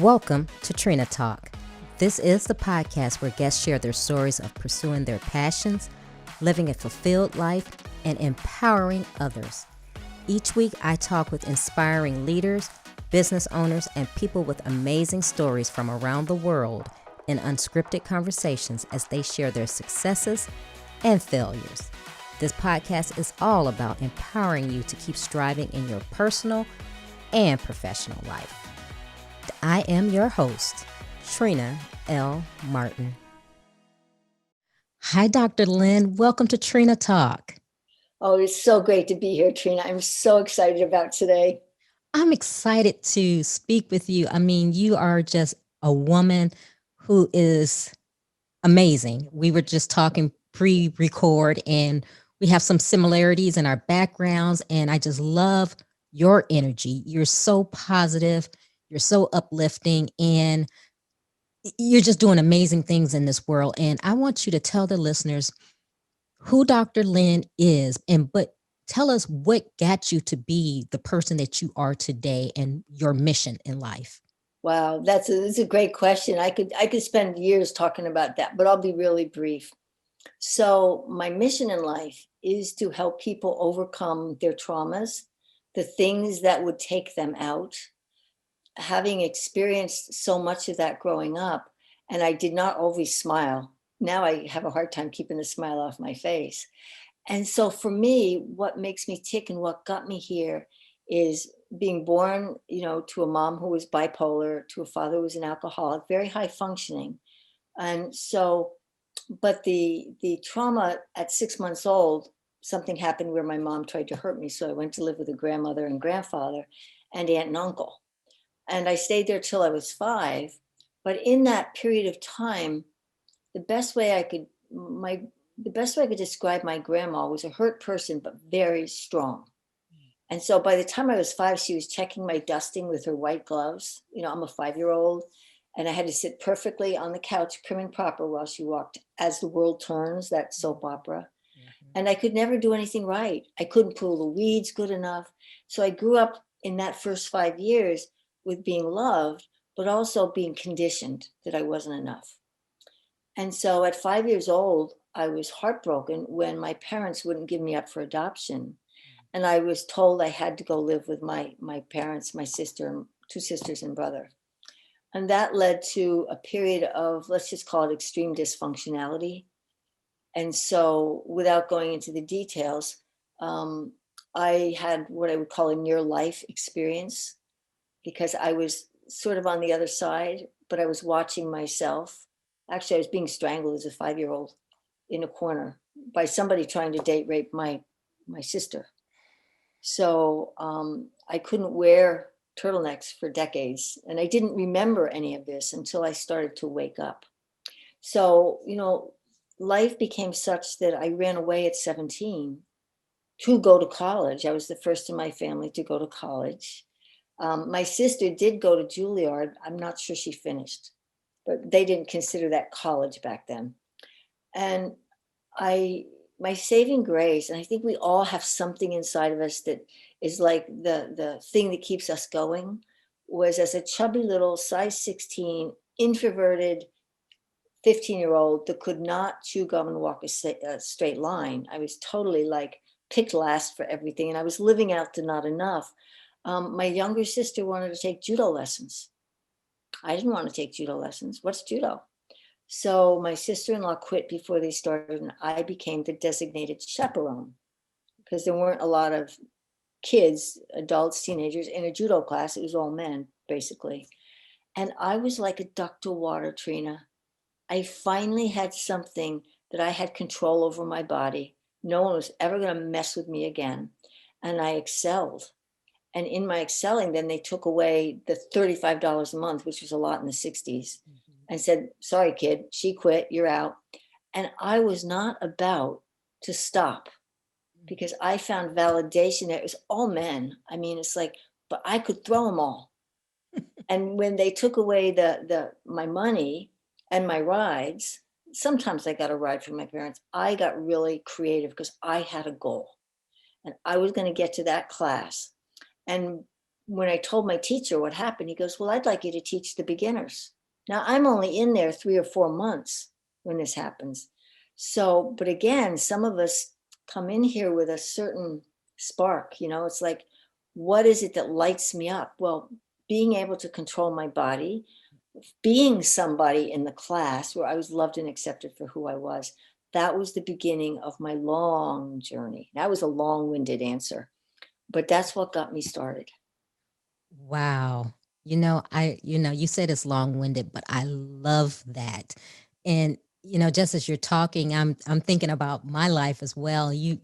Welcome to Trina Talk. This is the podcast where guests share their stories of pursuing their passions, living a fulfilled life, and empowering others. Each week, I talk with inspiring leaders, business owners, and people with amazing stories from around the world in unscripted conversations as they share their successes and failures. This podcast is all about empowering you to keep striving in your personal and professional life. I am your host, Trina L. Martin. Hi, Dr. Lin. Welcome to Trina Talk. Oh, it's so great to be here, Trina. I'm so excited about today. I'm excited to speak with you. I mean, you are just a woman who is amazing. We were just talking pre-record and we have some similarities in our backgrounds, and I just love your energy. You're so positive. You're so uplifting, and you're just doing amazing things in this world. And I want you to tell the listeners who Dr. Lin is, but tell us what got you to be the person that you are today and your mission in life. Wow, that's a great question. I could spend years talking about that, but I'll be really brief. So my mission in life is to help people overcome their traumas, the things that would take them out. Having experienced so much of that growing up, and I did not always smile. Now I have a hard time keeping the smile off my face. And so for me, what makes me tick and what got me here is being born, to a mom who was bipolar, to a father who was an alcoholic, very high functioning. And so, but the trauma at 6 months old, something happened where my mom tried to hurt me. So I went to live with a grandmother and grandfather and aunt and uncle. And I stayed there till I was 5. But in that period of time, the best way I could describe my grandma was a hurt person, but very strong. And so by the time I was 5, she was checking my dusting with her white gloves. I'm a 5-year-old, and I had to sit perfectly on the couch, prim and proper, while she walked As the World Turns, that soap opera. And I could never do anything right. I couldn't pull the weeds good enough. So I grew up in that first 5 years with being loved, but also being conditioned that I wasn't enough. And so at 5 years old, I was heartbroken when my parents wouldn't give me up for adoption. And I was told I had to go live with my parents, my sister, 2 sisters and brother. And that led to a period of, let's just call it extreme dysfunctionality. And so without going into the details, I had what I would call a near life experience, because I was sort of on the other side, but I was watching myself. Actually, I was being strangled as a 5-year-old in a corner by somebody trying to date rape my sister. So I couldn't wear turtlenecks for decades. And I didn't remember any of this until I started to wake up. So, life became such that I ran away at 17 to go to college. I was the first in my family to go to college. My sister did go to Juilliard. I'm not sure she finished, but they didn't consider that college back then. And my saving grace, and I think we all have something inside of us that is like the thing that keeps us going, was as a chubby little size 16, introverted 15-year-old that could not chew gum and walk a straight line. I was totally like picked last for everything. And I was living out the not enough. My younger sister wanted to take judo lessons. I didn't want to take judo lessons. What's judo? So my sister-in-law quit before they started, and I became the designated chaperone, because there weren't a lot of kids, adults, teenagers in a judo class. It was all men, basically. And I was like a duck to water, Trina. I finally had something that I had control over my body. No one was ever going to mess with me again. And I excelled. And in my excelling, then they took away the $35 a month, which was a lot in the 60s, and said, sorry, kid, she quit, you're out. And I was not about to stop, because I found validation there. It was all men. I mean, it's like, but I could throw them all. And when they took away my money and my rides, sometimes I got a ride from my parents. I got really creative because I had a goal, and I was going to get to that class. And when I told my teacher what happened, he goes, well, I'd like you to teach the beginners. Now I'm only in there 3 or 4 months when this happens. So, but again, some of us come in here with a certain spark, it's like, what is it that lights me up? Well, being able to control my body, being somebody in the class where I was loved and accepted for who I was. That was the beginning of my long journey. That was a long-winded answer, but that's what got me started. Wow. You said it's long-winded, but I love that. And just as you're talking, I'm thinking about my life as well. You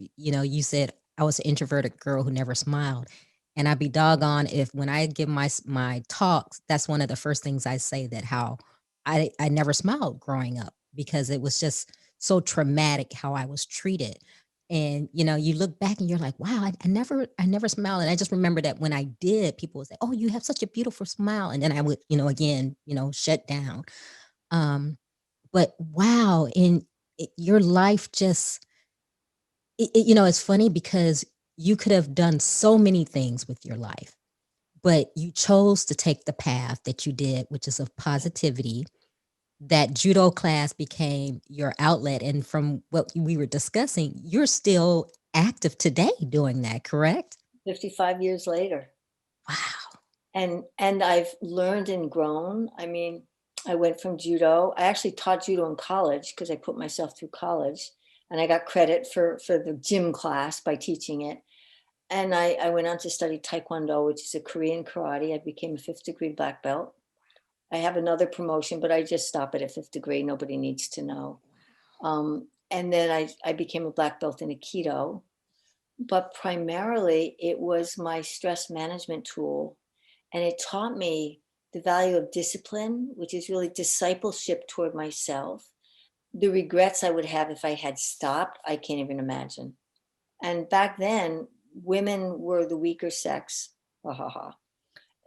said I was an introverted girl who never smiled. And I'd be doggone if when I give my talks, that's one of the first things I say, that how I never smiled growing up because it was just so traumatic how I was treated. And you look back and you're like, wow, I never smiled. And I just remember that when I did, people would say, oh, you have such a beautiful smile. And then I would, again, shut down. But wow, in your life just it's funny because you could have done so many things with your life, but you chose to take the path that you did, which is of positivity. That judo class became your outlet, and from what we were discussing, you're still active today doing that, correct? 55 years later. Wow. And I've learned and grown. I mean, I went from judo. I actually taught judo in college because I put myself through college, and I got credit for the gym class by teaching it. And I went on to study Taekwondo, which is a Korean karate. I became a fifth degree black belt. I have another promotion, but I just stop it at fifth degree. Nobody needs to know. And then I became a black belt in Aikido, but primarily it was my stress management tool. And it taught me the value of discipline, which is really discipleship toward myself. The regrets I would have if I had stopped, I can't even imagine. And back then, women were the weaker sex. Ha ha ha.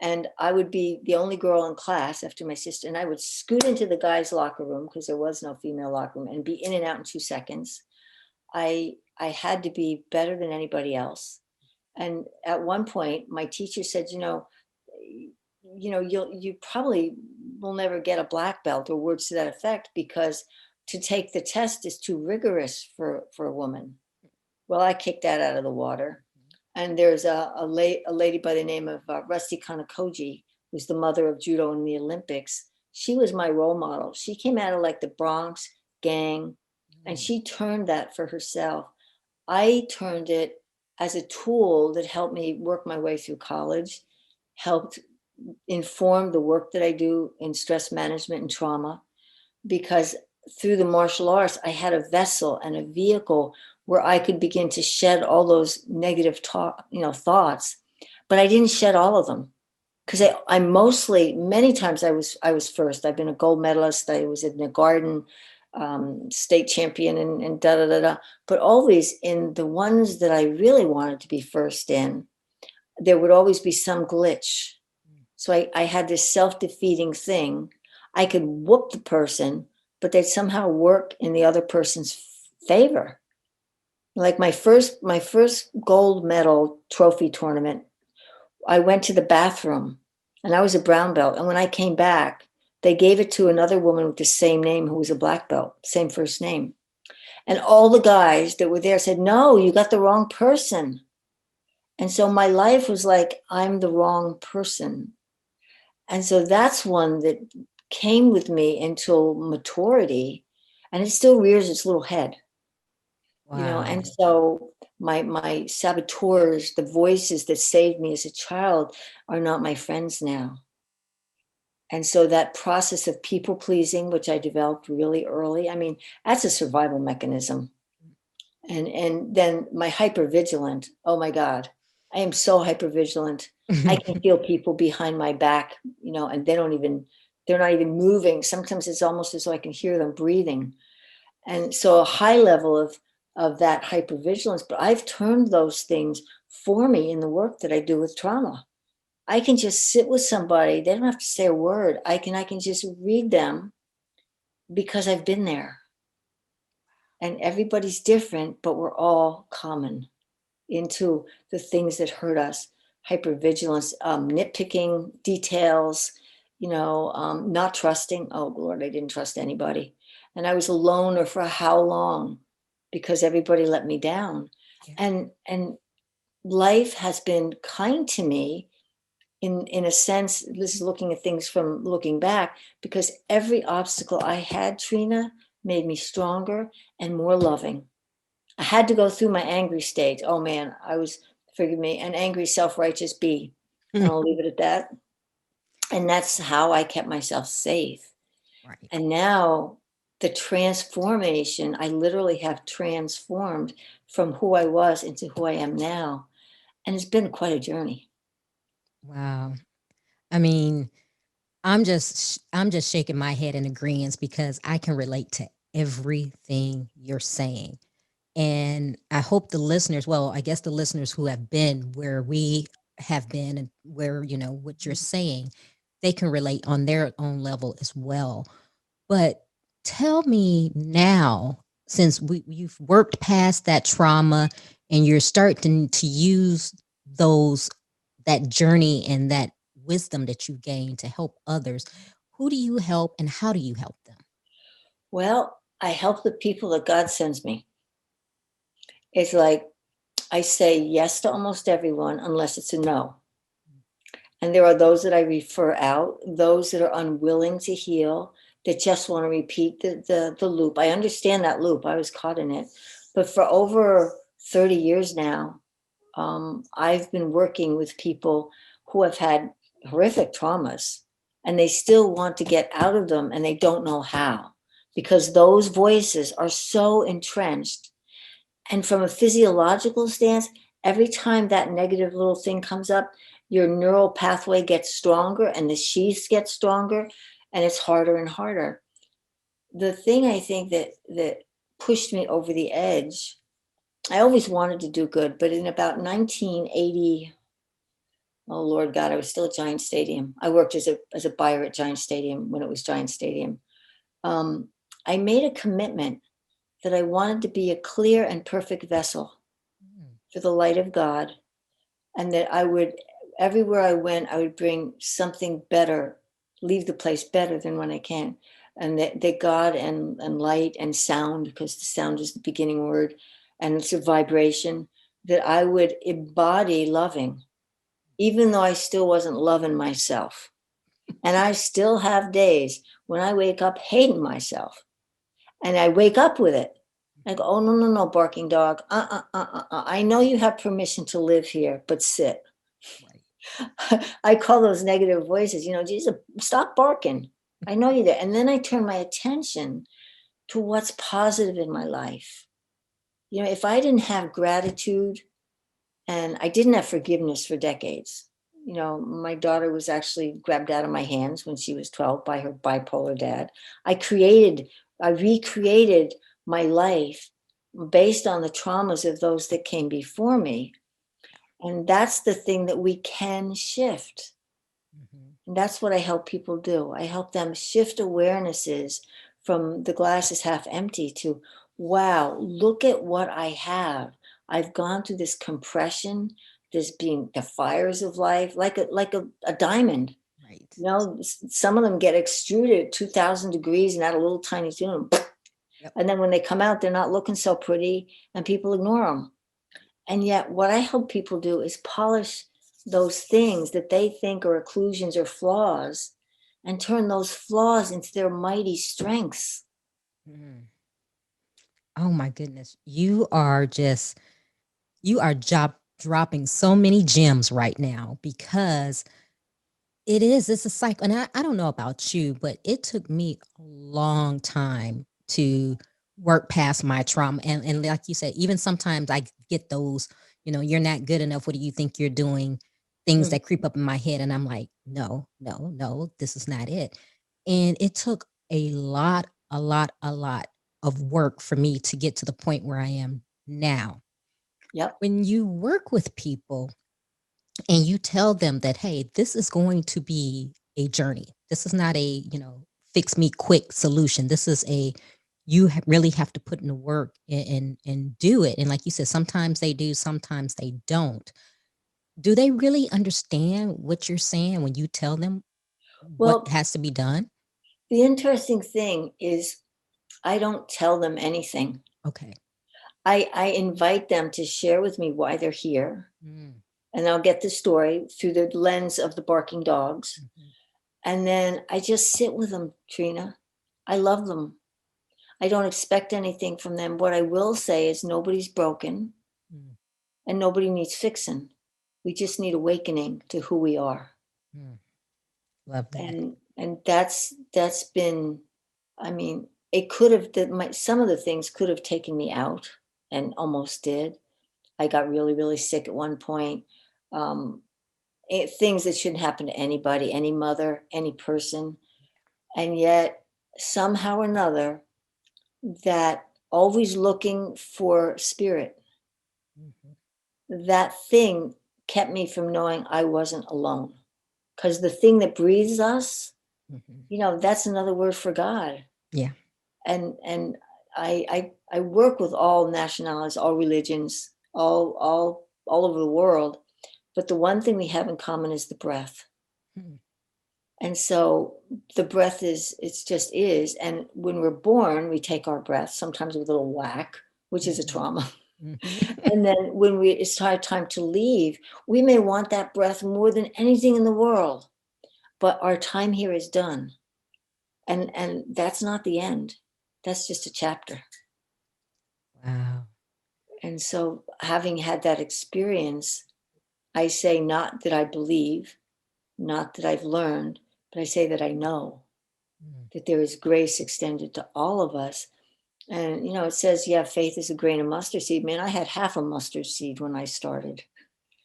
And I would be the only girl in class after my sister, and I would scoot into the guys' locker room because there was no female locker room and be in and out in 2 seconds. I had to be better than anybody else. And at one point, my teacher said, you probably will never get a black belt, or words to that effect, because to take the test is too rigorous for a woman. Well, I kicked that out of the water. And there's a lady by the name of Rusty Kanakoji, who's the mother of judo in the Olympics. She was my role model. She came out of like the Bronx gang, and she turned that for herself. I turned it as a tool that helped me work my way through college, helped inform the work that I do in stress management and trauma, because through the martial arts, I had a vessel and a vehicle where I could begin to shed all those negative thoughts, but I didn't shed all of them because I mostly, many times I was first. I've been a gold medalist. I was in the garden, state champion, and da da da da. But always in the ones that I really wanted to be first in, there would always be some glitch. So I had this self-defeating thing. I could whoop the person, but they'd somehow work in the other person's favor. Like my first gold medal trophy tournament, I went to the bathroom and I was a brown belt. And when I came back, they gave it to another woman with the same name who was a black belt, same first name. And all the guys that were there said, no, you got the wrong person. And so my life was like, I'm the wrong person. And so that's one that came with me until maturity, and it still rears its little head, Wow. and so my saboteurs, the voices that saved me as a child, are not my friends now. And so that process of people pleasing, which I developed really early, I mean, that's a survival mechanism. And then my hypervigilant, oh my God, I am so hypervigilant. I can feel people behind my back, and they're not even moving. Sometimes it's almost as though I can hear them breathing. And so a high level of that hypervigilance, but I've turned those things for me in the work that I do with trauma. I can just sit with somebody. They don't have to say a word. I can just read them because I've been there. And everybody's different, but we're all common into the things that hurt us. hypervigilance, nitpicking details, not trusting. Oh Lord, I didn't trust anybody. And I was a loner for how long? Because everybody let me down. Yeah. And life has been kind to me in a sense. This is looking at things from looking back, because every obstacle I had, Trina, made me stronger and more loving. I had to go through my angry stage. Oh man, I was, forgive me, an angry, self-righteous bee. And I'll leave it at that. And that's how I kept myself safe. Right. And now the transformation, I literally have transformed from who I was into who I am now. And it's been quite a journey. Wow. I mean, I'm just shaking my head in agreement because I can relate to everything you're saying. And I hope the listeners, well, I guess the listeners who have been where we have been and where, what you're saying, they can relate on their own level as well. But tell me now, since you've worked past that trauma and you're starting to use those that journey and that wisdom that you gained to help others, who do you help and how do you help them? Well, I help the people that God sends me. It's like I say yes to almost everyone unless it's a no. And there are those that I refer out, those that are unwilling to heal, that just want to repeat the loop. I understand that loop. I was caught in it. But for over 30 years now, I've been working with people who have had horrific traumas, and they still want to get out of them and they don't know how, because those voices are so entrenched. And from a physiological stance, every time that negative little thing comes up, your neural pathway gets stronger and the sheaths get stronger, and it's harder and harder. The thing I think that pushed me over the edge, I always wanted to do good, but in about 1980, oh Lord God, I was still at Giant Stadium. I worked as a buyer at Giant Stadium when it was Giant Stadium. Um, I made a commitment that I wanted to be a clear and perfect vessel Mm. for the light of God, and that I would, everywhere I went, I would bring something better, leave the place better than when I can. And that God and light and sound, because the sound is the beginning word, and it's a vibration, that I would embody loving, even though I still wasn't loving myself. And I still have days when I wake up hating myself, and I wake up with it. I go, oh, no, no, no, barking dog. I know you have permission to live here, but sit. Right. I call those negative voices, Jesus, stop barking. I know you're there. And then I turn my attention to what's positive in my life. If I didn't have gratitude, and I didn't have forgiveness for decades. My daughter was actually grabbed out of my hands when she was 12 by her bipolar dad. I recreated my life based on the traumas of those that came before me. And that's the thing that we can shift. Mhm. And that's what I help people do. I help them shift awarenesses from the glass is half empty to, wow, look at what I have. I've gone through this compression, this being the fires of life, like a diamond. Right. Some of them get extruded at 2,000 degrees and add a little tiny tune. Yep. And then when they come out, they're not looking so pretty and people ignore them. And yet, what I help people do is polish those things that they think are occlusions or flaws, and turn those flaws into their mighty strengths. Mm. Oh my goodness. You are job dropping so many gems right now because it's a cycle. And I don't know about you, but it took me a long time to work past my trauma. And like you said, even sometimes I get those, you're not good enough. What do you think you're doing? Things Mm. that creep up in my head. And I'm like, no, no, no, this is not it. And it took a lot of work for me to get to the point where I am now. Yep. When you work with people, and you tell them that, hey, this is going to be a journey. This is not a, fix me quick solution. This is really have to put in the work and do it. And like you said, sometimes they do, sometimes they don't. Do they really understand what you're saying when you tell them what Well, has to be done? the interesting thing is I don't tell them anything. Okay. I invite them to share with me why they're here. Mm, And I'll get the story through the lens of the barking dogs. mhm, And then I just sit with them, Trina. I love them. I don't expect anything from them. What I will say is nobody's broken mm, and nobody needs fixing. We just need awakening to who we are. mm. Love that. And that's been, I mean, it could have some of the things could have taken me out and almost did. I got really, really sick at one point. Um, Things that shouldn't happen to anybody, any mother, any person. And yet, somehow or another, that always looking for spirit, Mhm, that thing kept me from knowing I wasn't alone. Because the thing that breathes us, mhm. that's another word for God. Yeah. And I work with all nationalities, all religions, all over the world. But the one thing we have in common is the breath. Mm, And so the breath it's just is. And when we're born, we take our breath, sometimes with a little whack, which is a mhm, trauma. mhm. And then when it's time to leave, we may want that breath more than anything in the world. But our time here is done. And that's not the end. That's just a chapter. Wow. And so having had that experience, I say not that I believe, not that I've learned, but I say that I know Mm, that there is grace extended to all of us. And it says, yeah, faith is a grain of mustard seed. Man, I had half a mustard seed when I started,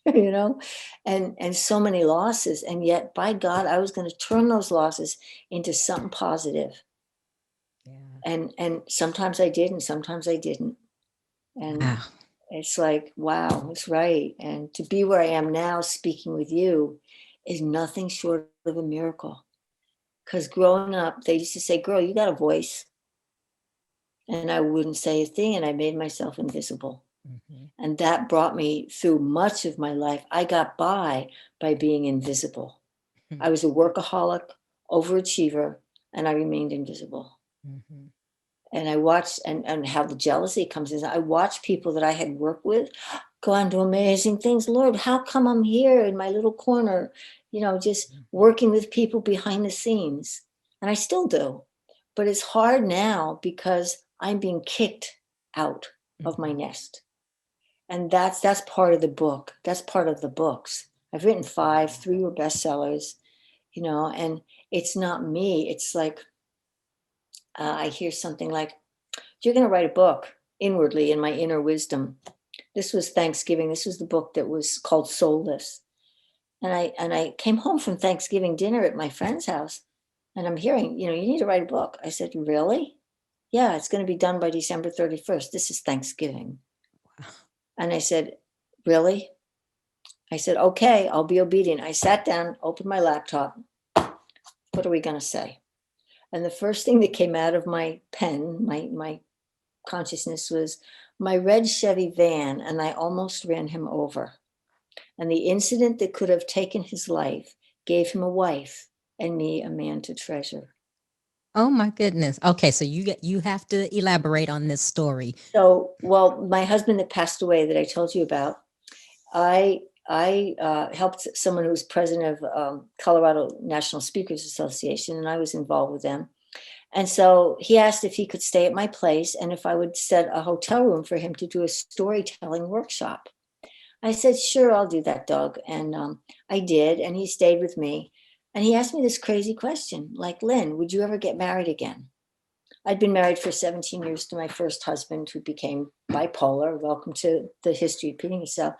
you know, and so many losses. And yet, by God, I was going to turn those losses into something positive. yeah. And sometimes I did, and sometimes I didn't. And Wow. it's like, wow, it's right. And to be where I am now, speaking with you, is nothing short of a miracle. Because growing up, they used to say, girl, you got a voice. And I wouldn't say a thing, and I made myself invisible. Mhm, And that brought me through much of my life. I got by being invisible. mhm, I was a workaholic, overachiever, and I remained invisible. mhm, And I watched and how the jealousy comes in. I watched people that I had worked with go on to amazing things. Lord, how come I'm here in my little corner, just mhm, working with people behind the scenes? And I still do. But it's hard now because I'm being kicked out of my mhm. nest. And that's part of the book. That's part of the books. I've written five, three were bestsellers, and it's not me. It's like I hear something like, you're going to write a book inwardly in my inner wisdom. This was Thanksgiving. This was the book that was called Soulless. And I came home from Thanksgiving dinner at my friend's house, and I'm hearing, you need to write a book. I said, really? Yeah, it's going to be done by December 31st. This is Thanksgiving. Wow. And I said, really? I said, okay, I'll be obedient. I sat down, opened my laptop. What are we going to say? And the first thing that came out of my pen, my consciousness was my red Chevy van, and I almost ran him over. And the incident that could have taken his life gave him a wife and me a man to treasure. Oh my goodness. Okay, so you have to elaborate on this story. So, well, my husband that passed away that I told you about, I helped someone who was president of Colorado National Speakers Association, and I was involved with them. And so he asked if he could stay at my place and if I would set a hotel room for him to do a storytelling workshop. I said, sure, I'll do that, Doug. And I did. And he stayed with me. And he asked me this crazy question like, Lynn, would you ever get married again? I'd been married for 17 years to my first husband, who became bipolar. Welcome to the history repeating itself.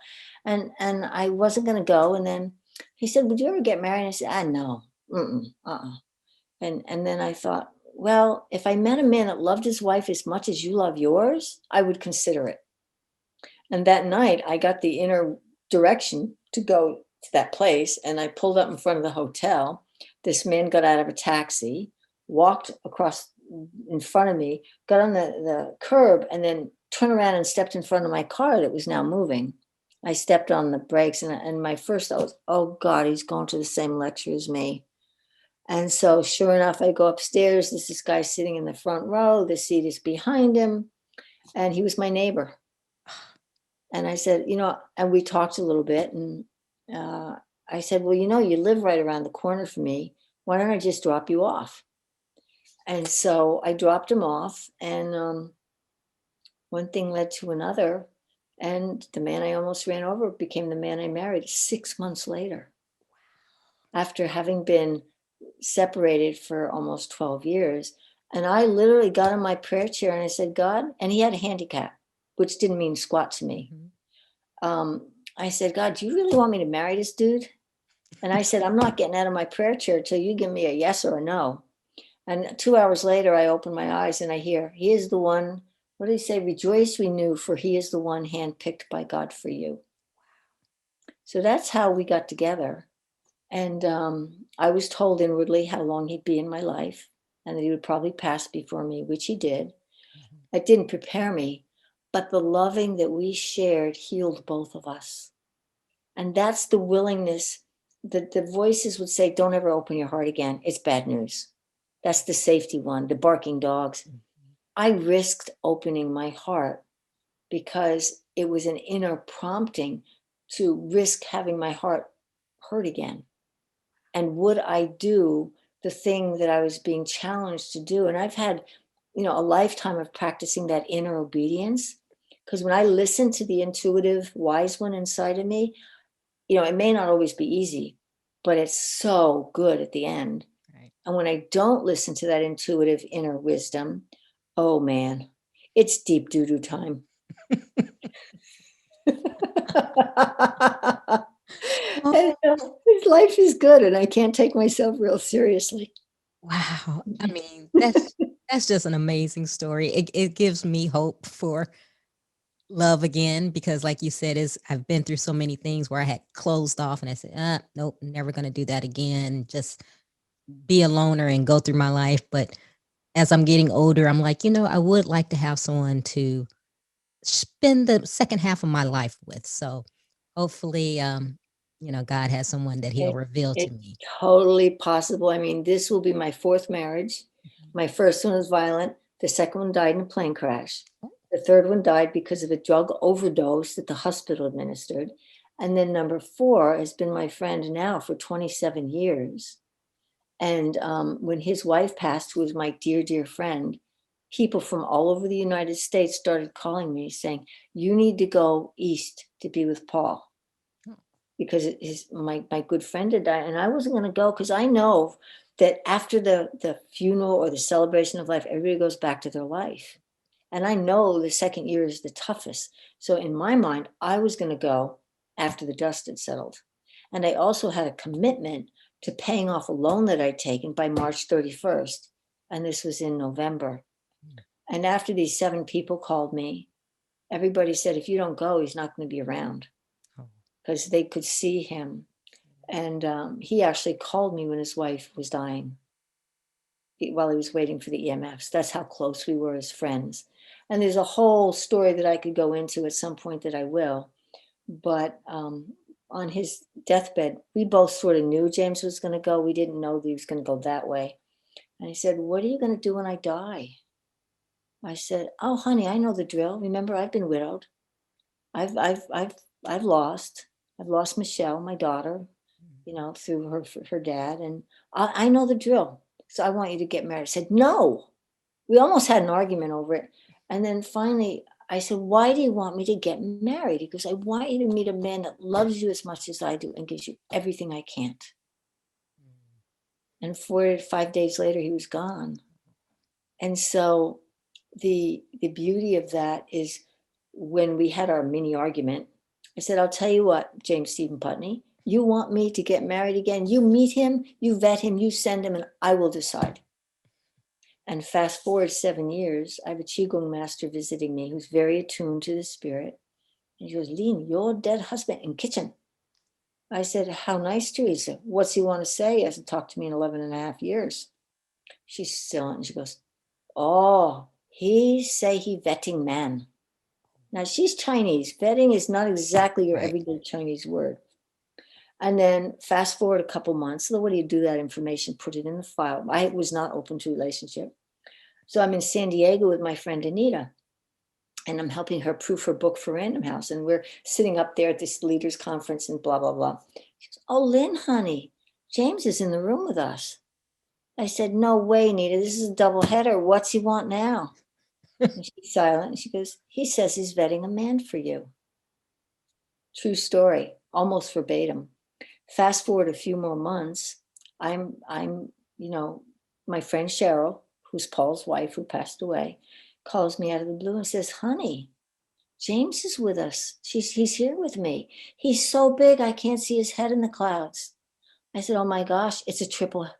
And I wasn't going to go. And then he said, would you ever get married? And I said, no. And then I thought, well, if I met a man that loved his wife as much as you love yours, I would consider it. And that night, I got the inner direction to go to that place, and I pulled up in front of the hotel. This man got out of a taxi, walked across in front of me, got on the curb, and then turned around and stepped in front of my car that was now moving. I stepped on the brakes, and my first thought was, oh God, he's going to the same lecture as me. And so sure enough, I go upstairs. There's this guy sitting in the front row. The seat is behind him. And he was my neighbor. And I said, and we talked a little bit. And I said, well, you live right around the corner from me. Why don't I just drop you off? And so I dropped him off. And one thing led to another. And the man I almost ran over became the man I married 6 months later, after having been separated for almost 12 years. And I literally got in my prayer chair and I said, God, and he had a handicap, which didn't mean squat to me. I said, God, do you really want me to marry this dude? And I said, I'm not getting out of my prayer chair till you give me a yes or a no. And 2 hours later, I open my eyes and I hear, he is the one. What did he say? Rejoice, renew, for he is the one handpicked by God for you. So that's how we got together. And I was told inwardly how long he'd be in my life and that he would probably pass before me, which he did. It didn't prepare me, but the loving that we shared healed both of us. And that's the willingness that the voices would say, don't ever open your heart again. It's bad news. That's the safety one, the barking dogs. I risked opening my heart because it was an inner prompting to risk having my heart hurt again. And would I do the thing that I was being challenged to do? And I've had, a lifetime of practicing that inner obedience. Because when I listen to the intuitive, wise one inside of me, it may not always be easy, but it's so good at the end. Right. And when I don't listen to that intuitive inner wisdom, oh man, it's deep doo-doo time. And, life is good and I can't take myself real seriously. Wow. I mean, that's just an amazing story. It gives me hope for love again, because like you said, I've been through so many things where I had closed off and I said, nope, never going to do that again. Just be a loner and go through my life. But as I'm getting older, I'm like, I would like to have someone to spend the second half of my life with. So hopefully, God has someone that he'll reveal to me. Totally possible. I mean, this will be my fourth marriage. My first one was violent. The second one died in a plane crash. The third one died because of a drug overdose that the hospital administered. And then number 4 has been my friend now for 27 years. And when his wife passed, who was my dear, dear friend, people from all over the United States started calling me saying, you need to go east to be with Paul. Because my good friend had died, and I wasn't going to go because I know that after the funeral or the celebration of life, everybody goes back to their life. And I know the second year is the toughest. So in my mind, I was going to go after the dust had settled. And I also had a commitment to paying off a loan that I'd taken by March 31st. And this was in November. And after these 7 people called me, everybody said, if you don't go, he's not going to be around. Because they could see him. And he actually called me when his wife was dying while he was waiting for the EMFs. That's how close we were as friends. And there's a whole story that I could go into at some point that I will. But on his deathbed, we both sort of knew James was going to go. We didn't know that he was going to go that way. And he said, what are you going to do when I die? I said, oh, honey, I know the drill. Remember, I've been widowed. I've lost. I've lost Michelle, my daughter, through her dad. And I know the drill. So I want you to get married. I said, no. We almost had an argument over it. And then finally, I said, why do you want me to get married? He goes, I want you to meet a man that loves you as much as I do and gives you everything I can't. And 4 or 5 days later, he was gone. And so the beauty of that is when we had our mini argument, I said, I'll tell you what, James Stephen Putney, you want me to get married again? You meet him, you vet him, you send him, and I will decide. And fast forward 7 years, I have a Qigong master visiting me who's very attuned to the spirit. And he goes, Lin, your dead husband in kitchen. I said, how nice, Teresa. What's he want to say? He hasn't talked to me in 11 and a half years. She's silent. And she goes, oh, he say he vetting man. Now she's Chinese. Vetting is not exactly your Right. everyday Chinese word. And then fast forward a couple months. So what do you do that information? Put it in the file. I was not open to relationship. So I'm in San Diego with my friend Anita, and I'm helping her proof her book for Random House. And we're sitting up there at this leaders conference and blah, blah, blah. She goes, "Oh, Lynn, honey, James is in the room with us." I said, "No way, Nita. This is a double header. What's he want now?" And she's silent. And she goes, "He says he's vetting a man for you." True story, almost verbatim. Fast forward a few more months, I'm, my friend Cheryl, who's Paul's wife, who passed away, calls me out of the blue and says, "Honey, James is with us. He's here with me. He's so big I can't see his head in the clouds." I said, "Oh my gosh, it's a triple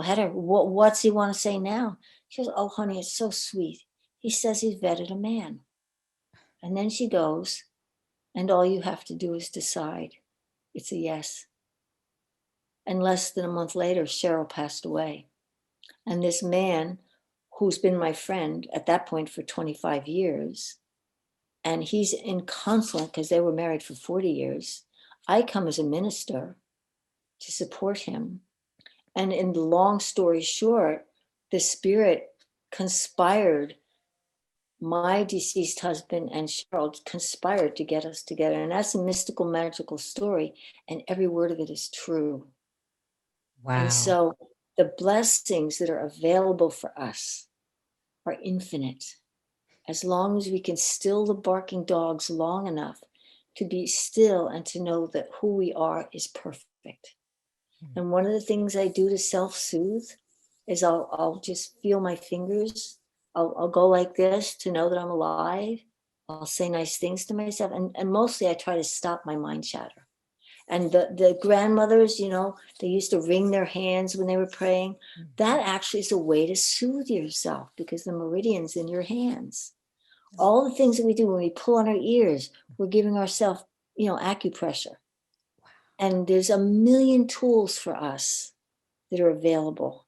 header. What's he want to say now?" She goes, "Oh honey, it's so sweet. He says he's vetted a man." And then she goes, "And all you have to do is decide. It's a yes." And less than a month later, Cheryl passed away. And this man, who's been my friend at that point for 25 years, and he's in conflict because they were married for 40 years. I come as a minister to support him. And in the long story short, the spirit conspired, my deceased husband and Cheryl conspired to get us together. And that's a mystical, magical story. And every word of it is true. And Wow. so the blessings that are available for us are infinite, as long as we can still the barking dogs long enough to be still and to know that who we are is perfect. And one of the things I do to self-soothe is I'll just feel my fingers. I'll go like this to know that I'm alive. I'll say nice things to myself. And mostly I try to stop my mind chatter. And the grandmothers, they used to wring their hands when they were praying. That actually is a way to soothe yourself because the meridian's in your hands. All the things that we do when we pull on our ears, we're giving ourselves, acupressure. And there's a million tools for us that are available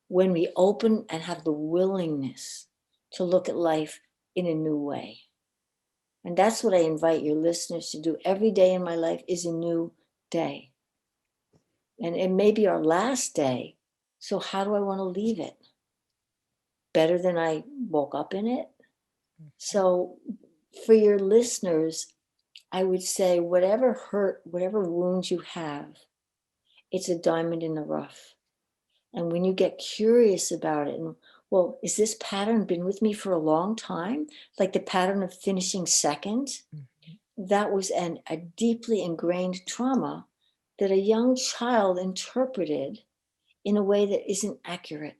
when we open and have the willingness to look at life in a new way. And that's what I invite your listeners to do. Every day in my life is a new day. And it may be our last day. So how do I want to leave it? Better than I woke up in it? So for your listeners, I would say whatever hurt, whatever wounds you have, it's a diamond in the rough. And when you get curious about it, and well, is this pattern been with me for a long time? Like the pattern of finishing second, that was a deeply ingrained trauma that a young child interpreted in a way that isn't accurate.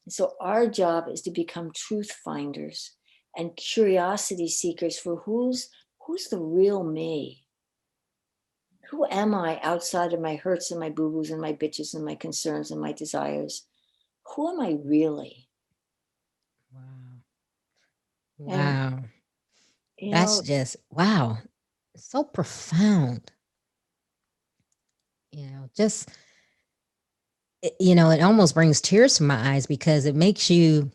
And so our job is to become truth finders and curiosity seekers for who's the real me? Who am I outside of my hurts and my boo-boos and my bitches and my concerns and my desires? Who am I really? Wow. And, Wow. you That's know, just, wow. So profound. Just, it almost brings tears to my eyes because it makes you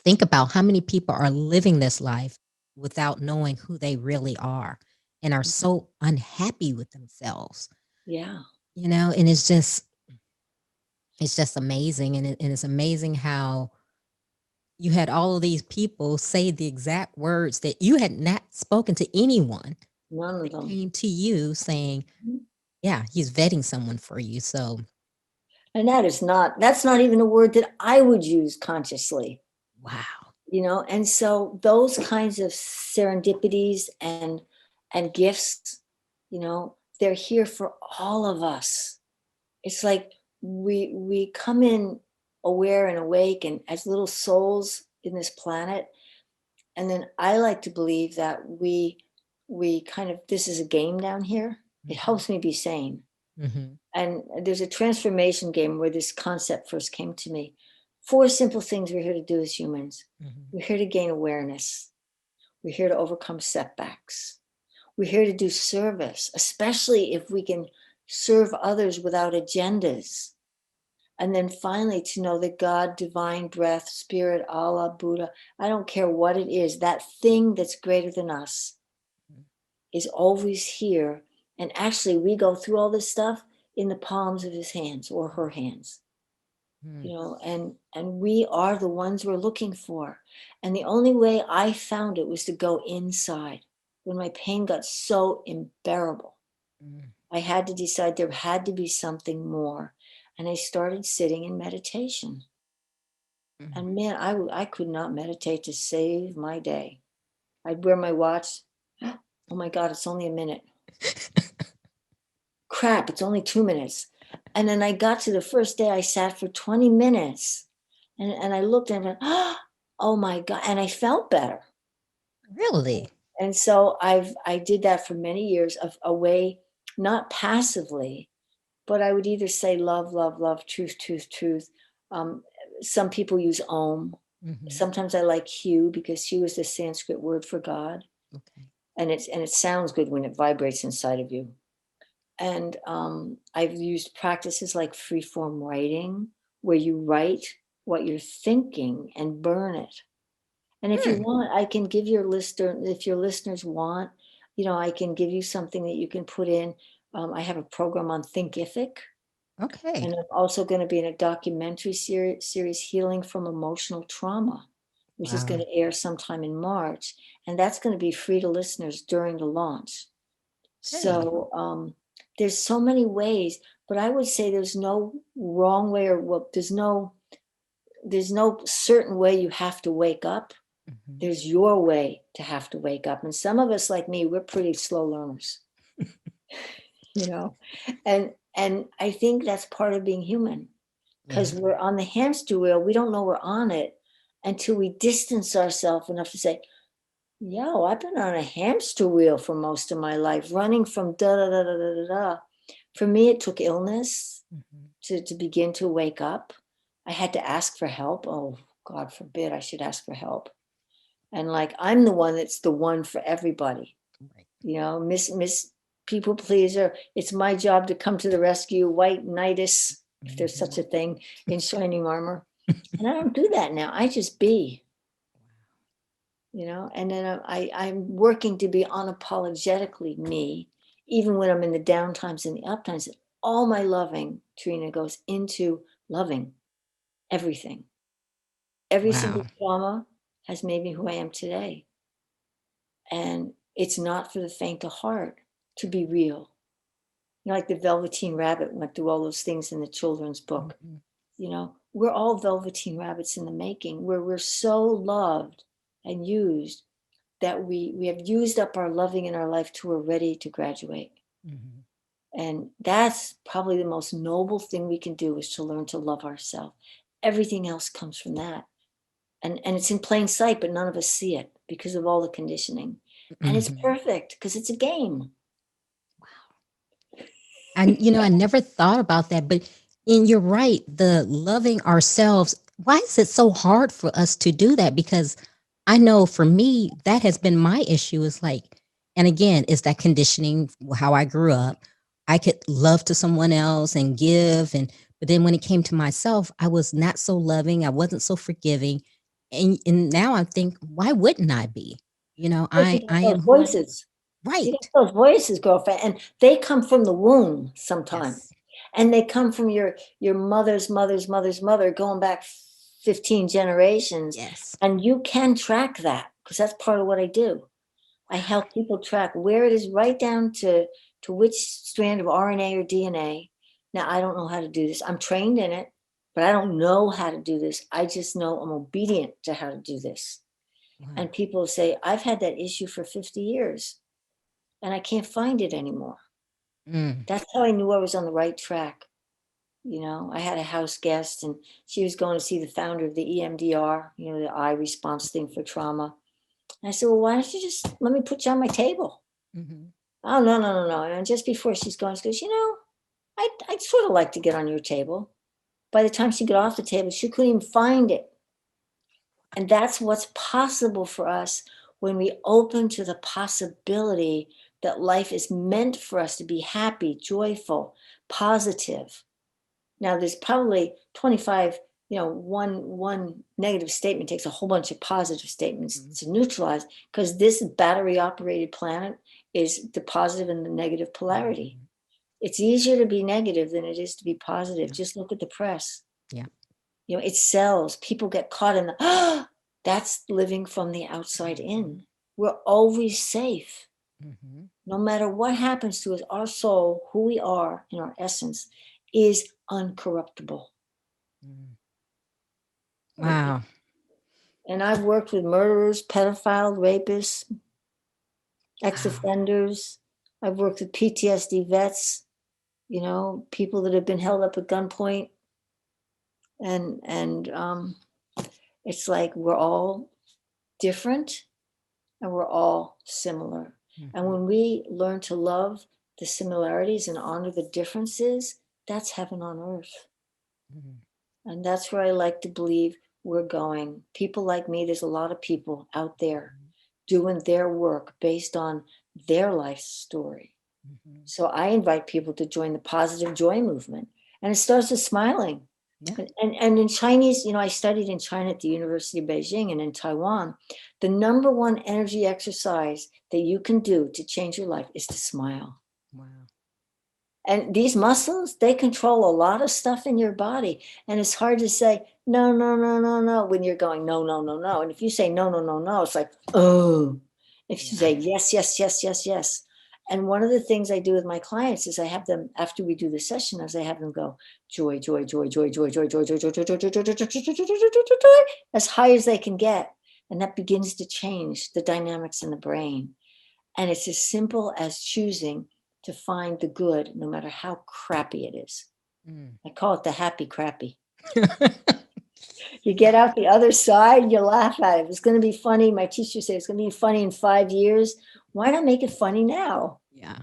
think about how many people are living this life without knowing who they really are and are so unhappy with themselves, yeah, and it's just amazing. And it's amazing how you had all of these people say the exact words that you had not spoken to anyone none of that them. came to you saying, yeah, he's vetting someone for you. So, And that's not even a word that I would use consciously, wow. and so those kinds of serendipities and gifts, they're here for all of us. It's like we come in aware and awake and as little souls in this planet. And then I like to believe that we kind of, this is a game down here. It helps me be sane. Mm-hmm. And there's a transformation game where this concept first came to me. 4 simple things we're here to do as humans. Mm-hmm. We're here to gain awareness. We're here to overcome setbacks. We're here to do service, especially if we can serve others without agendas. And then finally to know that God, divine breath, spirit, Allah, Buddha, I don't care what it is, that thing that's greater than us is always here. And actually we go through all this stuff in the palms of his hands or her hands. You know, and we are the ones we're looking for. And the only way I found it was to go inside when my pain got so unbearable. I had to decide there had to be something more. And I started sitting in meditation. And man, I could not meditate to save my day. I'd wear my watch. Oh my God, it's only a minute. Crap, it's only 2 minutes. And then I got to the first day I sat for 20 minutes. And I looked and I went, oh my God. And I felt better. Really? And so I did that for many years of a way, not passively, but I would either say love, love, love, truth, truth, truth. Some people use Om. Sometimes I like Hu because Hu is the Sanskrit word for God. Okay. And it sounds good when it vibrates inside of you. And I've used practices like freeform writing, where you write what you're thinking and burn it. And if you want, I can give your listener, if your listeners want, you know, I can give you something that you can put in. I have a program on Thinkific. Okay. And I'm also going to be in a documentary series, Healing from Emotional Trauma, which is going to air sometime in March. And that's going to be free to listeners during the launch. So there's so many ways, but I would say there's no wrong way, or well, there's no certain way you have to wake up. There's your way to have to wake up. And some of us, like me, we're pretty slow learners, you know, and I think that's part of being human, because we're on the hamster wheel. We don't know we're on it until we distance ourselves enough to say, yo, I've been on a hamster wheel for most of my life, running from da da da da da da da. For me, it took illness to begin to wake up. I had to ask for help. Oh, God forbid I should ask for help. And like, I'm the one that's the one for everybody. You know, Miss People Pleaser. It's my job to come to the rescue, white knightish, if there's such a thing, in shining armor. And I don't do that now. I just be. You know, and then I'm working to be unapologetically me, even when I'm in the downtimes and the uptimes. All my loving, Trina, goes into loving everything. Every single trauma has made me who I am today. And it's not for the faint of heart to be real. You know, like the Velveteen Rabbit went through all those things in the children's book. You know, we're all Velveteen Rabbits in the making, where we're so loved and used that we have used up our loving in our life till we're ready to graduate. And that's probably the most noble thing we can do, is to learn to love ourselves. Everything else comes from that. And it's in plain sight, but none of us see it because of all the conditioning. And it's perfect because it's a game. And I never thought about that, and you're right, the loving ourselves, why is it so hard for us to do that? Because I know for me, that has been my issue, is like, and again, it's that conditioning, how I grew up. I could love to someone else and give, but then when it came to myself, I was not so loving, I wasn't so forgiving. And now I think, why wouldn't I be? Because you I got am those who I am. voices. You got Right. those voices, girlfriend, and they come from the womb sometimes. Yes. And they come from your mother's mother's mother's mother, going back 15 generations. Yes. And you can track that, because that's part of what I do. I help people track where it is, right down to which strand of RNA or DNA. Now, I don't know how to do this. I'm trained in it, but I don't know how to do this. I just know I'm obedient to how to do this. And people say, I've had that issue for 50 years and I can't find it anymore. That's how I knew I was on the right track. You know, I had a house guest and she was going to see the founder of the EMDR, you know, the eye response thing for trauma. And I said, well, why don't you just let me put you on my table? Oh, no, no, no, no. And just before she's gone, she goes, you know, I'd sort of like to get on your table. By the time she got off the table, she couldn't even find it. And that's what's possible for us when we open to the possibility that life is meant for us to be happy, joyful, positive. Now there's probably 25, one negative statement takes a whole bunch of positive statements to neutralize, because this battery operated planet is the positive and the negative polarity. It's easier to be negative than it is to be positive. Just look at the press. Yeah. It sells. People get caught in the, that's living from the outside in. We're always safe. No matter what happens to us, our soul, who we are in our essence, is uncorruptible. Wow. And I've worked with murderers, pedophiles, rapists, ex-offenders. I've worked with PTSD vets, people that have been held up at gunpoint. And it's like we're all different and we're all similar. And when we learn to love the similarities and honor the differences, that's heaven on earth. And that's where I like to believe we're going. People like me, there's a lot of people out there doing their work based on their life story. So I invite people to join the positive joy movement. And it starts with smiling. Yeah. And in Chinese, I studied in China at the University of Beijing and in Taiwan. The number one energy exercise that you can do to change your life is to smile. Wow. And these muscles, they control a lot of stuff in your body. And it's hard to say, no, no, no, no, no, when you're going, no, no, no, no. And if you say, no, no, no, no, it's like, oh. If you say, yes, yes, yes, yes, yes. And one of the things I do with my clients is I have them, after we do the session, as I have them go, joy, joy, joy, joy, joy, joy, joy, joy, joy, joy, joy, joy, joy, joy, joy, joy, as high as they can get. And that begins to change the dynamics in the brain. And it's as simple as choosing to find the good, no matter how crappy it is. I call it the happy crappy. You get out the other side, you laugh at it. If it's going to be funny, my teacher said it's going to be funny in 5 years. Why not make it funny now? Yeah.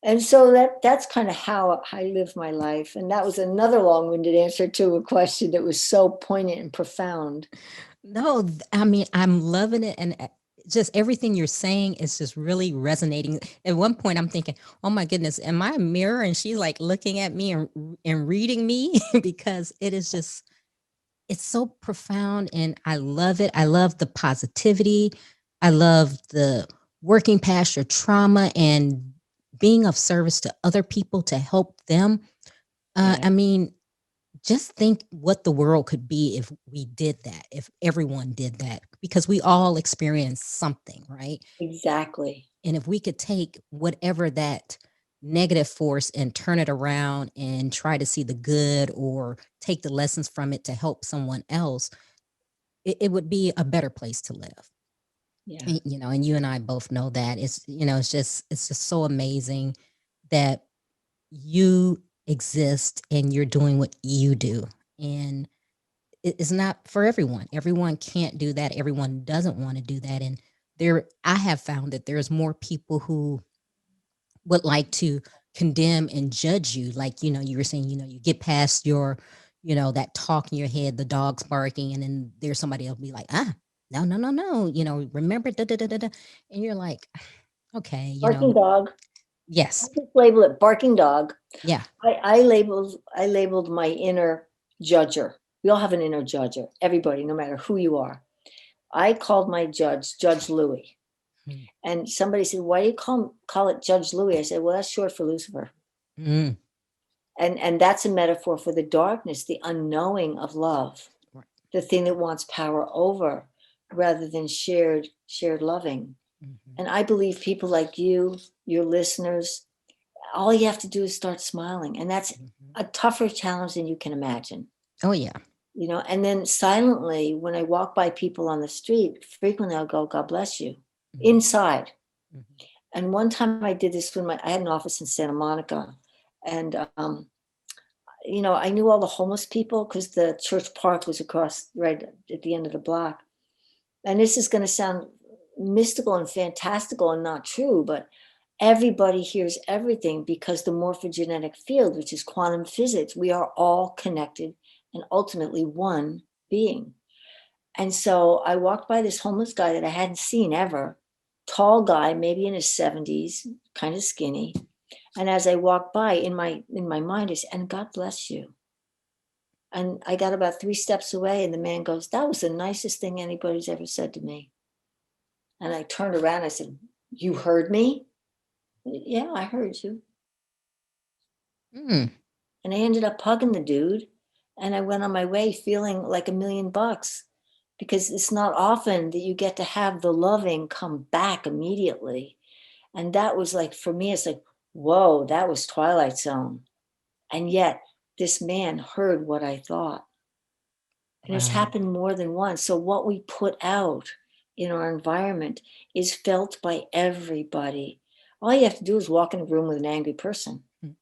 And so that's kind of how I live my life. And that was another long-winded answer to a question that was so poignant and profound. No, I mean, I'm loving it. And just everything you're saying is just really resonating. At one point, I'm thinking, oh my goodness, am I a mirror? And she's like looking at me and reading me because it is just, it's so profound and I love it. I love the positivity. I love the working past your trauma and being of service to other people to help them. I mean, just think what the world could be if we did that, if everyone did that, because we all experience something, right? Exactly. And if we could take whatever that negative force and turn it around and try to see the good or take the lessons from it to help someone else, it would be a better place to live. Yeah. And you and I both know that it's just so amazing that you exist and you're doing what you do. And it's not for everyone. Everyone can't do that. Everyone doesn't want to do that. And I have found that there's more people who would like to condemn and judge you. Like, you were saying, you get past your, that talk in your head, the dog's barking, and then there's somebody else be like, no, no, no, no, remember, da, da, da, da, da. And you're like, okay, barking dog. Yes. I just label it barking dog. Yeah. I labeled my inner judger. We all have an inner judger, everybody, no matter who you are. I called my judge, Judge Louis. And somebody said, why do you call it Judge Louis? I said, well, that's short for Lucifer. And that's a metaphor for the darkness, the unknowing of love, the thing that wants power over rather than shared loving. And I believe people like you, your listeners, all you have to do is start smiling. And that's a tougher challenge than you can imagine. Oh, yeah. And then silently, when I walk by people on the street, frequently I'll go, God bless you, inside. And one time I did this when I had an office in Santa Monica. And, I knew all the homeless people because the church park was across right at the end of the block. And this is going to sound mystical and fantastical and not true, but everybody hears everything because the morphogenetic field, which is quantum physics, we are all connected and ultimately one being. And so I walked by this homeless guy that I hadn't seen ever, tall guy, maybe in his 70s, kind of skinny. And as I walked by, in my mind is, and God bless you. And I got about 3 steps away, and the man goes, "That was the nicest thing anybody's ever said to me." And I turned around, I said, "You heard me?" "Yeah, I heard you." Mm. And I ended up hugging the dude, and I went on my way feeling like $1,000,000, because it's not often that you get to have the loving come back immediately. And that was like, for me, it's like, whoa, that was Twilight Zone. And yet this man heard what I thought. And it's Wow. happened more than once. So what we put out in our environment is felt by everybody. All you have to do is walk in a room with an angry person, Mm.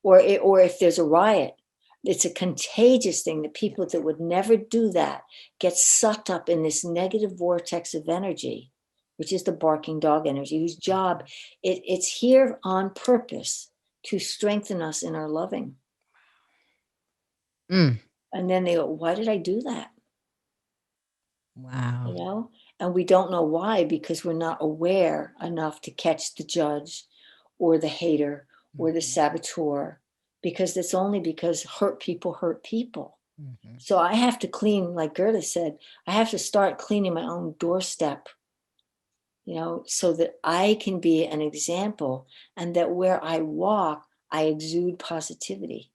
or if there's a riot. It's a contagious thing that people that would never do that get sucked up in this negative vortex of energy, which is the barking dog energy, whose job it's here on purpose to strengthen us in our loving. Mm. And then they go, "Why did I do that?" Wow. You know, and we don't know why, because we're not aware enough to catch the judge or the hater or the Mhm. saboteur, because it's only because hurt people hurt people. Mhm. So I have to clean, like Gerda said, I have to start cleaning my own doorstep, so that I can be an example, and that where I walk I exude positivity.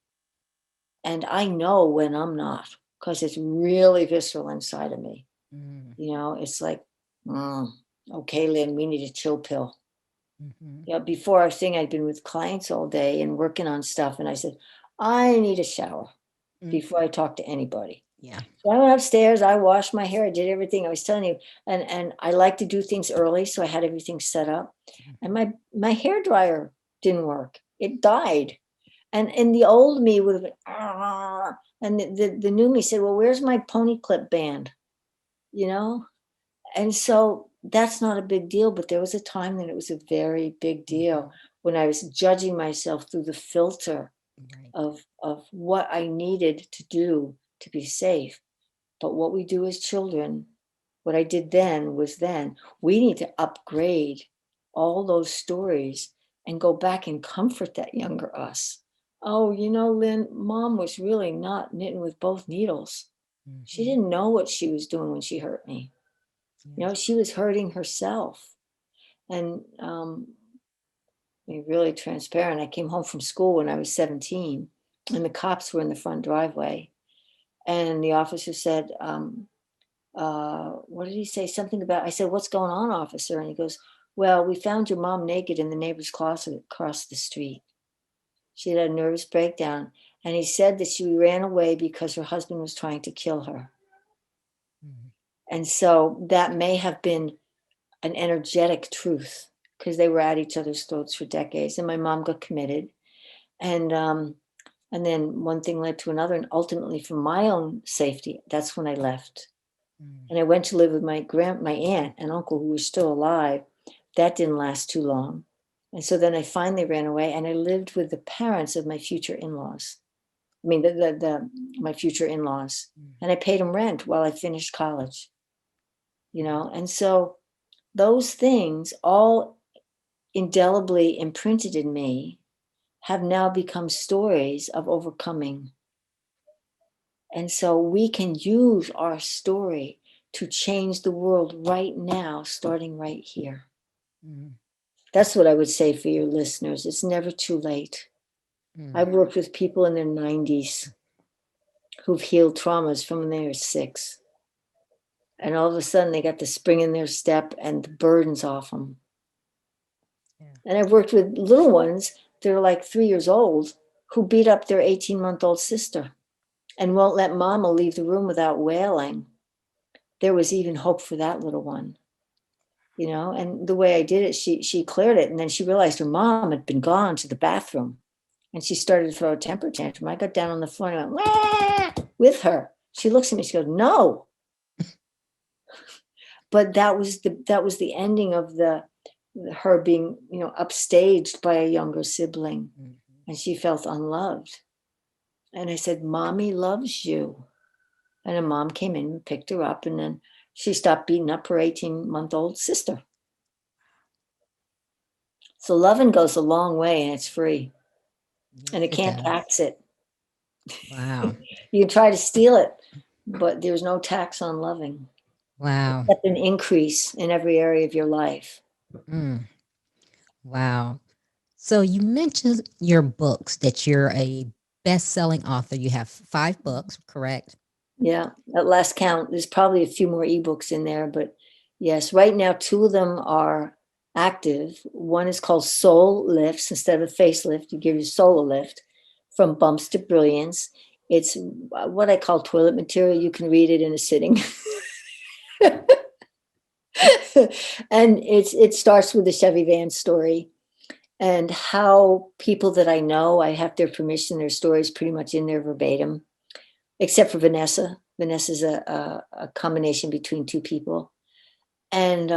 And I know when I'm not, because it's really visceral inside of me. Mm. It's like, "Mm, okay, Lynn, we need a chill pill." Mhm. Before I think I'd been with clients all day and working on stuff, and I said, "I need a shower Mm. before I talk to anybody." Yeah. So I went upstairs, I washed my hair, I did everything I was telling you. And I like to do things early, so I had everything set up. And Mhm. my hair dryer didn't work. It died. And the old me would have been, "Ah," and the new me said, "Well, where's my pony clip band?" You know? And so that's not a big deal, but there was a time that it was a very big deal, Mhm. when I was judging myself through the filter Right. of what I needed to do to be safe. But what we do as children, what I did then was then, we need to upgrade all those stories and go back and comfort that younger us. "Oh, Lynn, mom was really not knitting with both needles. She Mhm. didn't know what she was doing when she hurt me. Yeah. She was hurting herself." And be really transparent. I came home from school when I was 17, and the cops were in the front driveway. And the officer said, what did he say? Something about, I said, "What's going on, officer?" And he goes, "Well, we found your mom naked in the neighbor's closet across the street. She had a nervous breakdown. And he said that she ran away because her husband was trying to kill her." Mhm. And so that may have been an energetic truth, because they were at each other's throats for decades. And my mom got committed. And and then one thing led to another. And ultimately, for my own safety, that's when I left. Mm. And I went to live with my aunt and uncle, who was still alive. That didn't last too long. And so then I finally ran away, and I lived with the parents of my future in-laws. I mean, the my future in-laws. Mhm. And I paid them rent while I finished college, And so those things, all indelibly imprinted in me, have now become stories of overcoming. And so we can use our story to change the world right now, starting right here. Mhm. That's what I would say for your listeners. It's never too late. Mm. I've worked with people in their 90s who've healed traumas from when they were 6. And all of a sudden they got the spring in their step and the burden's off them. Yeah. And I've worked with little ones that are like 3 years old, who beat up their 18-month-old sister and won't let mama leave the room without wailing. There was even hope for that little one. And the way I did it, she cleared it, and then she realized her mom had been gone to the bathroom, and she started to throw a temper tantrum. I got down on the floor and went, "Wah!" with her. She looks at me, she goes, "No." But that was the ending of her being, upstaged by a younger sibling, Mhm. and she felt unloved. And I said, "Mommy loves you." And her mom came in and picked her up, and then she stopped beating up her 18-month-old sister. So loving goes a long way, and it's free, and Yes, it it can't does. tax it. Wow. You can try to steal it, but there's no tax on loving, Wow. except an increase in every area of your life. Mm, wow. So you mentioned your books, that you're a best-selling author. You have 5 books, correct? Yeah, at last count, there's probably a few more ebooks in there, but yes, right now, 2 of them are active. One is called Soul Lifts. Instead of a facelift, you give your soul a lift from bumps to brilliance. It's what I call toilet material. You can read it in a sitting. And it starts with the Chevy van story and how people that I know, I have their permission, their stories pretty much in there verbatim, except for Vanessa. Vanessa's a combination between 2 people. And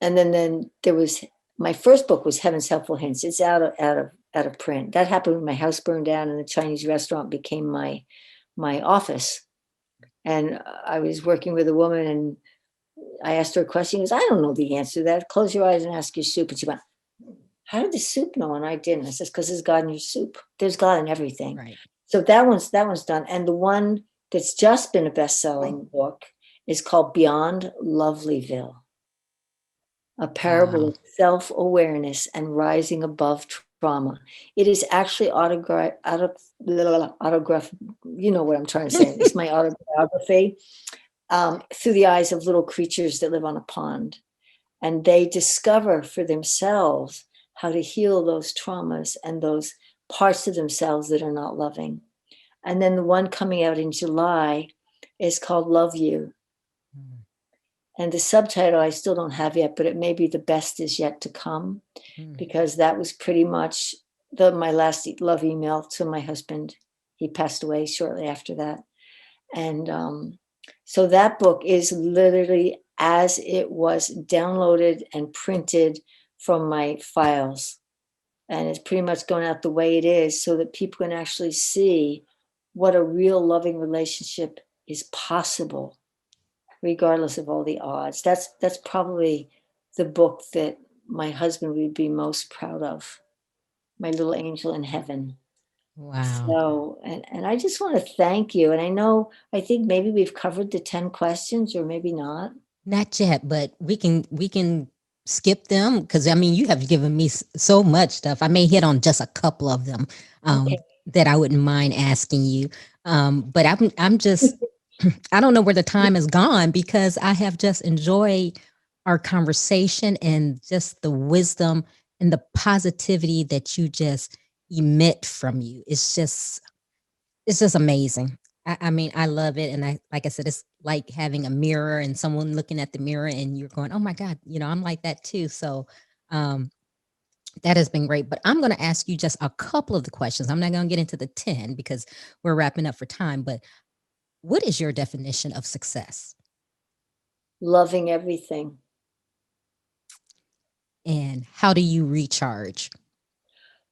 then there was my first book was Heaven's Helpful Hints. It's out of print. That happened when my house burned down and the Chinese restaurant became my office. And I was working with a woman and I asked her a question. She goes, I don't know the answer to that. Close your eyes and ask your soup. And she went, how did the soup know? And I didn't. I says, because there's God in your soup. There's God in everything. Right. So that one's done. And the one that's just been a best-selling book is called Beyond Lovelyville, a parable Wow. of self-awareness and rising above trauma. It is actually autograph. You know what I'm trying to say. It's my autobiography through the eyes of little creatures that live on a pond. And they discover for themselves how to heal those traumas and those parts of themselves that are not loving. And then the one coming out in July is called Love You. Mm, And the subtitle I still don't have yet, but it may be The Best Is Yet to Come, mm. because that was pretty much my last love email to my husband. He passed away shortly after that. And so that book is literally as it was downloaded and printed from my files. And it's pretty much going out the way it is so that people can actually see what a real loving relationship is possible, regardless of all the odds. That's probably the book that my husband would be most proud of, my little angel in heaven. Wow. So, and I just want to thank you. And I think maybe we've covered the 10 questions or maybe not. Not yet, but we can skip them, because I mean you have given me so much stuff. I may hit on just a couple of them Okay. that I wouldn't mind asking you. But I'm just I don't know where the time has gone, because I have just enjoyed our conversation and just the wisdom and the positivity that you just emit from you. It's just amazing. I mean, I love it. And like I said, it's like having a mirror and someone looking at the mirror and you're going, oh my God, I'm like that too. So, um, that has been great. But I'm going to ask you just a couple of the questions. I'm not going to get into the 10 because we're wrapping up for time. But what is your definition of success? Loving everything. And how do you recharge?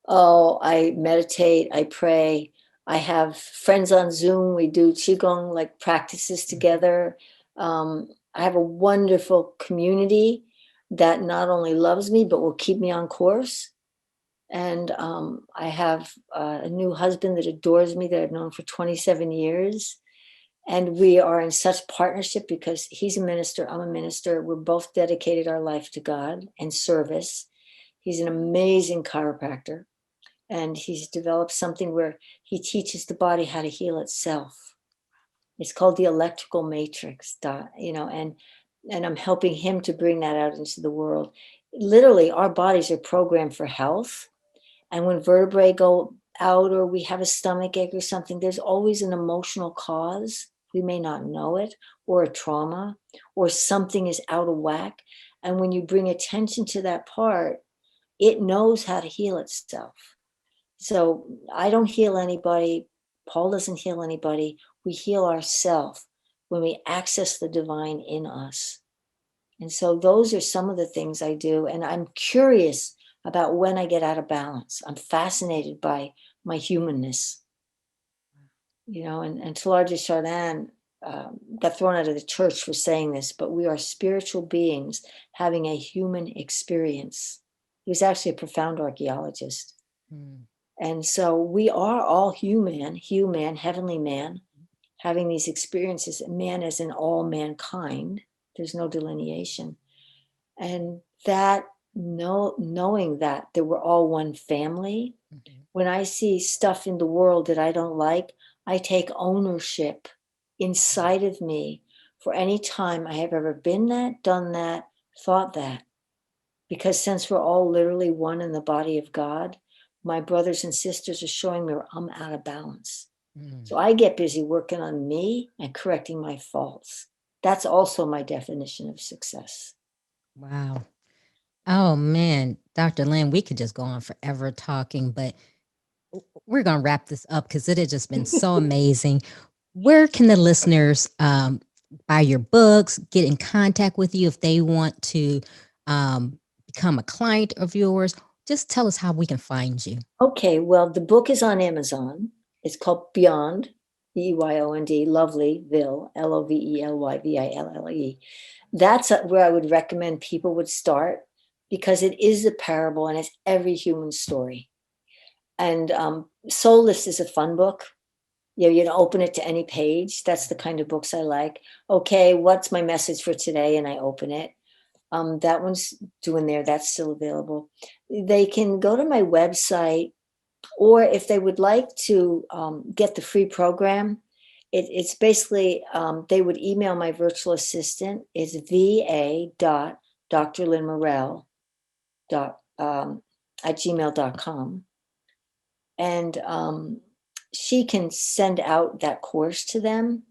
Oh, I meditate, I pray. I have friends on Zoom. We do Qigong like practices together. I have a wonderful community that not only loves me, but will keep me on course. And I have a new husband that adores me that I've known for 27 years. And we are in such partnership because he's a minister, I'm a minister. We're both dedicated our life to God and service. He's an amazing chiropractor, and he's developed something where he teaches the body how to heal itself. It's called the electrical matrix, and I'm helping him to bring that out into the world. Literally, our bodies are programmed for health, and when vertebrae go out or we have a stomach ache or something, there's always an emotional cause. We may not know it, or a trauma, or something is out of whack. And when you bring attention to that part, it knows how to heal itself. So I don't heal anybody. Paul doesn't heal anybody. We heal ourselves when we access the divine in us. And so those are some of the things I do. And I'm curious about when I get out of balance. I'm fascinated by my humanness, and Teilhard de Chardin got thrown out of the church for saying this, but we are spiritual beings having a human experience. He was actually a profound archaeologist. Hmm. And so we are all human, heavenly man, having these experiences, man as in all mankind. There's no delineation. And that knowing that we're all one family, when I see stuff in the world that I don't like, I take ownership inside of me for any time I have ever been that, done that, thought that. Because since we're all literally one in the body of God, my brothers and sisters are showing me I'm out of balance. So I get busy working on me and correcting my faults. That's also my definition of success. Wow. Oh man, Dr. Lin, we could just go on forever talking, but we're going to wrap this up because it has just been so amazing. Where can the listeners buy your books, get in contact with you if they want to become a client of yours? Just tell us how we can find you. Okay, well, the book is on Amazon. It's called Beyond, Beyond, Lovelyville, Lovelyville. That's where I would recommend people would start, because it is a parable and it's every human story. And Soulless is a fun book. You know, open it to any page. That's the kind of books I like. Okay, what's my message for today? And I open it. That one's doing there. That's still available. They can go to my website, or if they would like to get the free program, it's basically, they would email my virtual assistant. It's va.drlinmorel at gmail.com. And she can send out that course to them.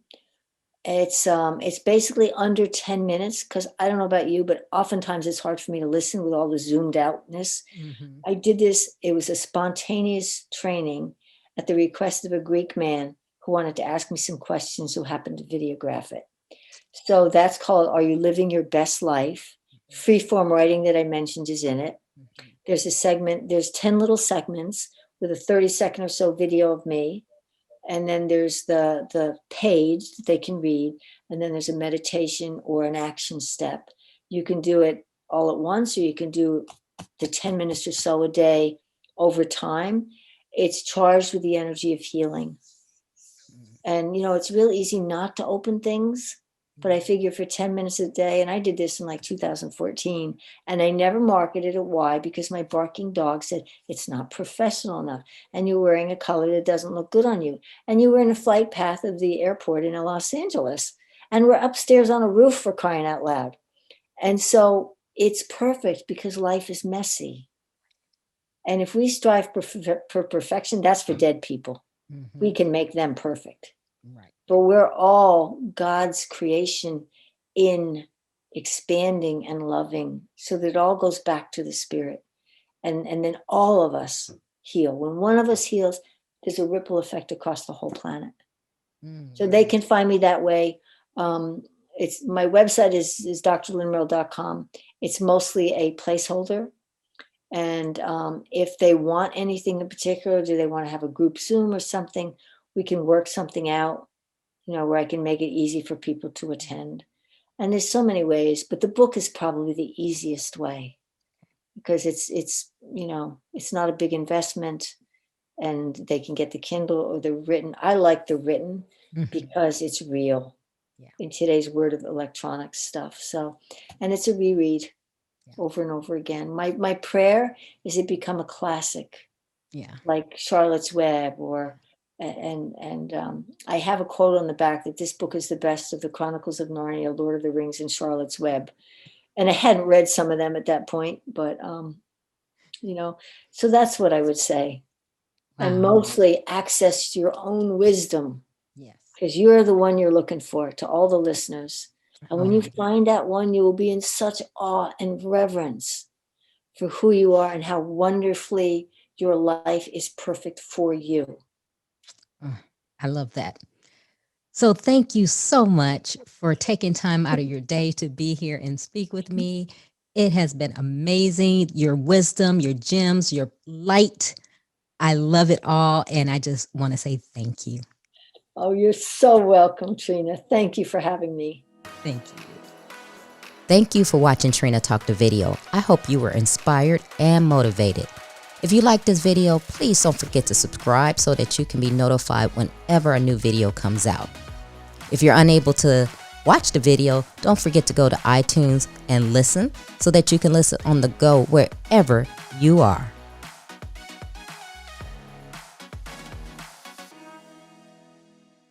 It's basically under 10 minutes, because I don't know about you, but oftentimes it's hard for me to listen with all the zoomed outness. I did this, it was a spontaneous training at the request of a Greek man who wanted to ask me some questions, who happened to videograph it. So that's called Are You Living Your Best Life? Freeform writing that I mentioned is in it. There's a segment, there's 10 little segments with a 30-second or so video of me. And then there's the page that they can read. And then there's a meditation or an action step. You can do it all at once, or you can do the 10 minutes or so a day over time. It's charged with the energy of healing. And, you know, it's real easy not to open things, but I figure for 10 minutes a day, and I did this in like 2014, and I never marketed it. Why? Because my barking dog said, it's not professional enough. And you're wearing a color that doesn't look good on you. And you were in a flight path of the airport in Los Angeles, and we're upstairs on a roof, for crying out loud. And so it's perfect because life is messy. And if we strive for perfection, that's for dead people. We can make them perfect. Right. But we're all God's creation in expanding and loving, so that it all goes back to the spirit. And then all of us heal. When one of us heals, there's a ripple effect across the whole planet. So they can find me that way. It's my website is drlinmorel.com. It's mostly a placeholder. And if they want anything in particular, do they want to have a group Zoom or something, we can work something out, you know, where I can make it easy for people to attend. And there's so many ways, but the book is probably the easiest way, because it's you know, it's not a big investment, and they can get the Kindle or the written. I like the written because it's real in today's world of electronic stuff. So, and it's a reread over and over again. My prayer is it become a classic, like Charlotte's Web, or and I have a quote on the back that this book is the best of the Chronicles of Narnia, Lord of the Rings, and Charlotte's Web. And I hadn't read some of them at that point, but you know, so that's what I would say. And mostly access your own wisdom, because you're the one you're looking for, to all the listeners. And when you find that one, you will be in such awe and reverence for who you are and how wonderfully your life is perfect for you. I love that. So thank you so much for taking time out of your day to be here and speak with me. It has been amazing. Your wisdom, your gems, your light. I love it all. And I just want to say thank you. Oh, you're so welcome, Trina. Thank you for having me. Thank you. Thank you for watching Trina Talk the Video. I hope you were inspired and motivated. If you like this video, please don't forget to subscribe so that you can be notified whenever a new video comes out. If you're unable to watch the video, don't forget to go to iTunes and listen so that you can listen on the go wherever you are.